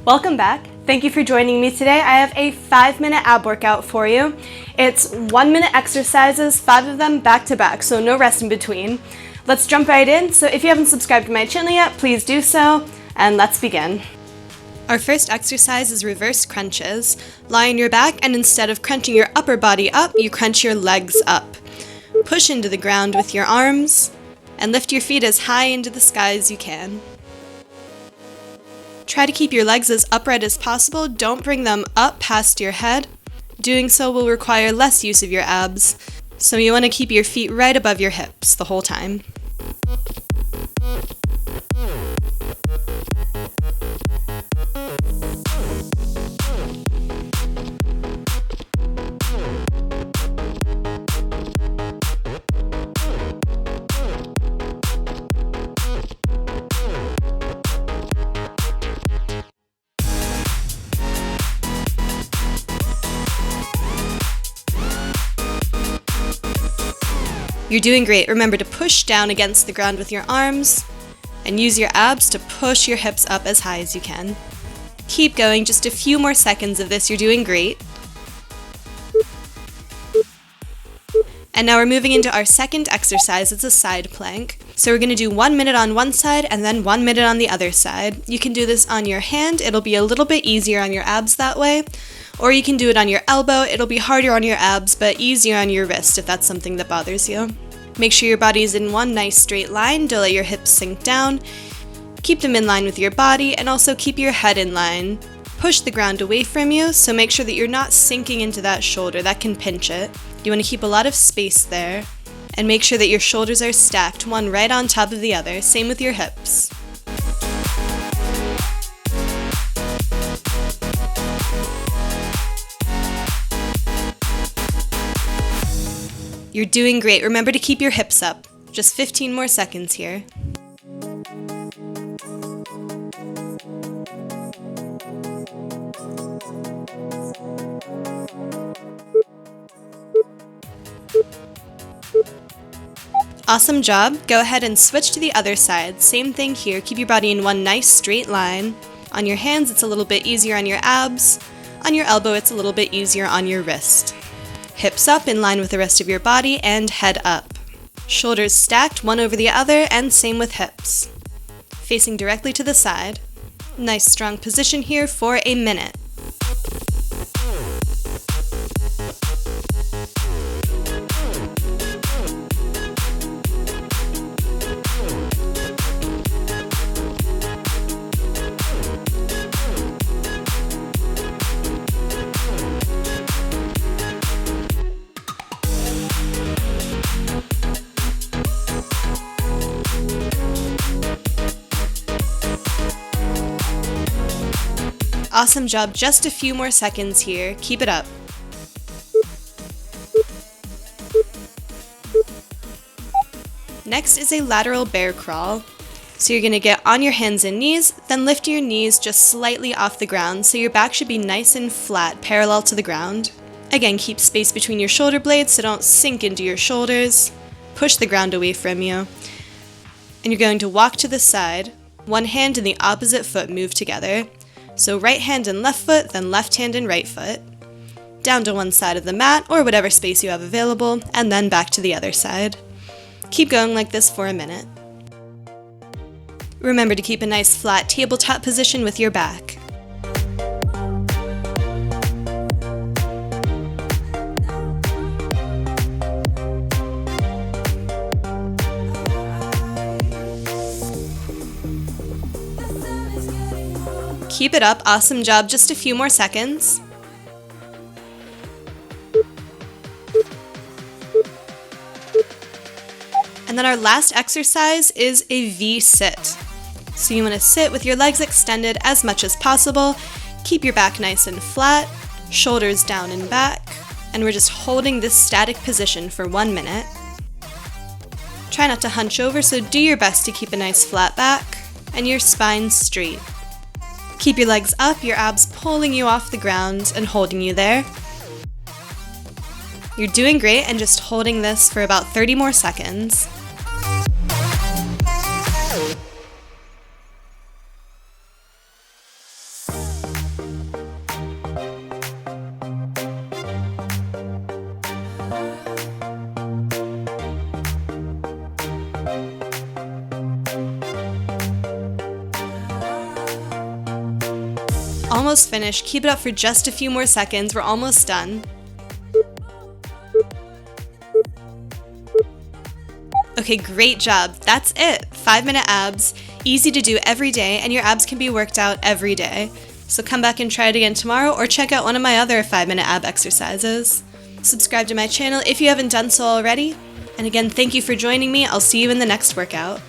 Welcome back. Thank you for joining me today. I have a 5-minute ab workout for you. It's 1-minute exercises, 5 of them back to back, so no rest in between. Let's jump right in. So if you haven't subscribed to my channel yet, please do so, and let's begin. Our first exercise is reverse crunches. Lie on your back, and instead of crunching your upper body up, you crunch your legs up. Push into the ground with your arms, and lift your feet as high into the sky as you can. Try to keep your legs as upright as possible. Don't bring them up past your head. Doing so will require less use of your abs, so you want to keep your feet right above your hips the whole time. You're doing great. Remember to push down against the ground with your arms and use your abs to push your hips up as high as you can. Keep going, just a few more seconds of this. You're doing great. And now we're moving into our second exercise. It's a side plank. So we're going to do 1 minute on one side and then 1 minute on the other side. You can do this on your hand. It'll be a little bit easier on your abs that way. Or you can do it on your elbow. It'll be harder on your abs, but easier on your wrist if that's something that bothers you. Make sure your body's in one nice straight line. Don't let your hips sink down. Keep them in line with your body, and also keep your head in line. Push the ground away from you, so make sure that you're not sinking into that shoulder. That can pinch it. You want to keep a lot of space there. And make sure that your shoulders are stacked, one right on top of the other. Same with your hips. You're doing great. Remember to keep your hips up. Just 15 more seconds here. Awesome job. Go ahead and switch to the other side. Same thing here. Keep your body in one nice straight line. On your hands, it's a little bit easier on your abs. On your elbow, it's a little bit easier on your wrist. Hips up in line with the rest of your body and head up. Shoulders stacked one over the other, and same with hips. Facing directly to the side. Nice strong position here for a minute. Awesome job, just a few more seconds here. Keep it up. Next is a lateral bear crawl. So you're going to get on your hands and knees, then lift your knees just slightly off the ground so your back should be nice and flat, parallel to the ground. Again, keep space between your shoulder blades so don't sink into your shoulders. Push the ground away from you. And you're going to walk to the side. One hand and the opposite foot move together. So right hand and left foot, then left hand and right foot. Down to one side of the mat, or whatever space you have available, and then back to the other side. Keep going like this for a minute. Remember to keep a nice flat tabletop position with your back. Keep it up. Awesome job. Just a few more seconds. And then our last exercise is a V-sit. So you want to sit with your legs extended as much as possible. Keep your back nice and flat, shoulders down and back, and we're just holding this static position for 1 minute. Try not to hunch over, so do your best to keep a nice flat back and your spine straight. Keep your legs up, your abs pulling you off the ground and holding you there. You're doing great, and just holding this for about 30 more seconds. almost finished. Keep it up for just a few more seconds. We're almost done. Okay, great job. That's it. 5-minute abs. Easy to do every day, and your abs can be worked out every day. So come back and try it again tomorrow, or check out one of my other 5-minute ab exercises. Subscribe to my channel if you haven't done so already. And again, thank you for joining me. I'll see you in the next workout.